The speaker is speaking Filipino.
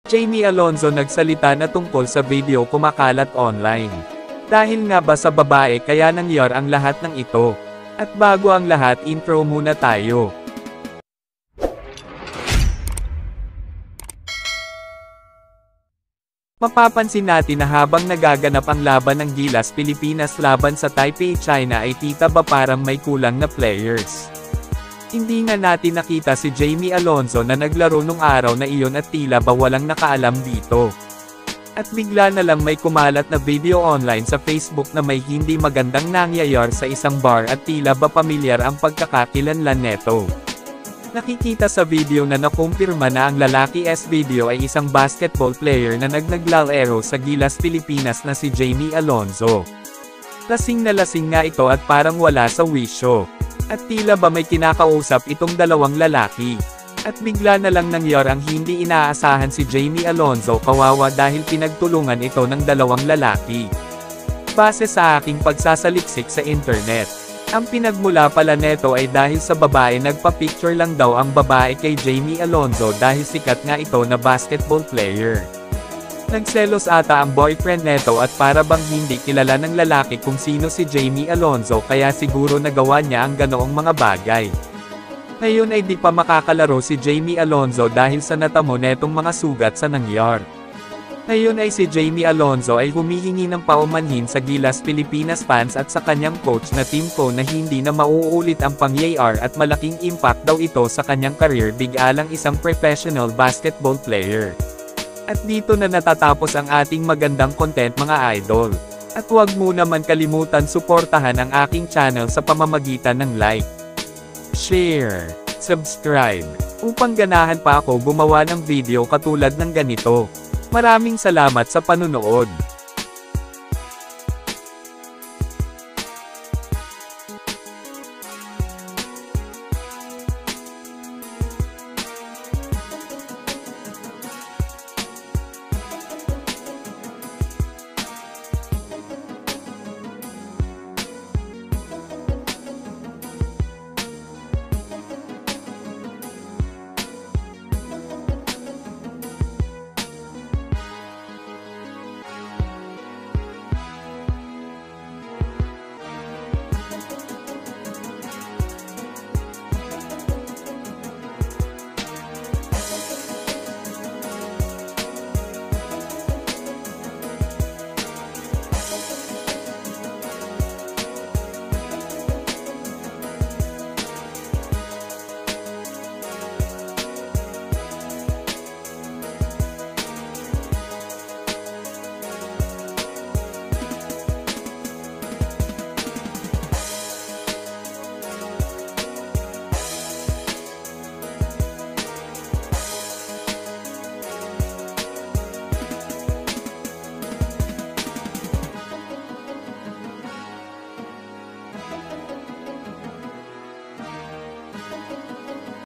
Jamie Alonzo nagsalita na tungkol sa video kumakalat online. Dahil nga ba sa babae kaya nangyari ang lahat ng ito? At bago ang lahat, intro muna tayo. Mapapansin natin na habang nagaganap ang laban ng Gilas Pilipinas laban sa Taipei China ay tita ba parang may kulang na players. Hindi nga natin nakita si Jamie Alonzo na naglaro nung araw na iyon at tila ba walang nakaalam dito. At bigla na lang may kumalat na video online sa Facebook na may hindi magandang nangyayari sa isang bar at tila ba pamilyar ang pagkakakilanlan neto. Nakikita sa video na nakumpirma na ang lalaki s video ay isang basketball player na nagnaglalaro sa Gilas Pilipinas na si Jamie Alonzo. Lasing na lasing nga ito at parang wala sa wisyo. At tila ba may kinakausap itong dalawang lalaki. At bigla na lang nangyari ang hindi inaasahan si Jamie Alonzo, kawawa dahil pinagtulungan ito ng dalawang lalaki. Base sa aking pagsasaliksik sa internet, ang pinagmula pala neto ay dahil sa babae, nagpa-picture lang daw ang babae kay Jamie Alonzo dahil sikat nga ito na basketball player. Nagselos ata ang boyfriend neto at para bang hindi kilala ng lalaki kung sino si Jamie Alonzo kaya siguro nagawa niya ang ganoong mga bagay. Ngayon ay di pa makakalaro si Jamie Alonzo dahil sa natamo netong mga sugat sa nangyari. Ngayon ay si Jamie Alonzo ay humihingi ng paumanhin sa Gilas Pilipinas fans at sa kanyang coach na Team Co na hindi na mauulit ang pangyayari at malaking impact daw ito sa kanyang career bigalang isang professional basketball player. At dito na natatapos ang ating magandang content mga idol. At huwag mo naman kalimutan suportahan ang aking channel sa pamamagitan ng like, share, subscribe, upang ganahan pa ako gumawa ng video katulad ng ganito. Maraming salamat sa panunood.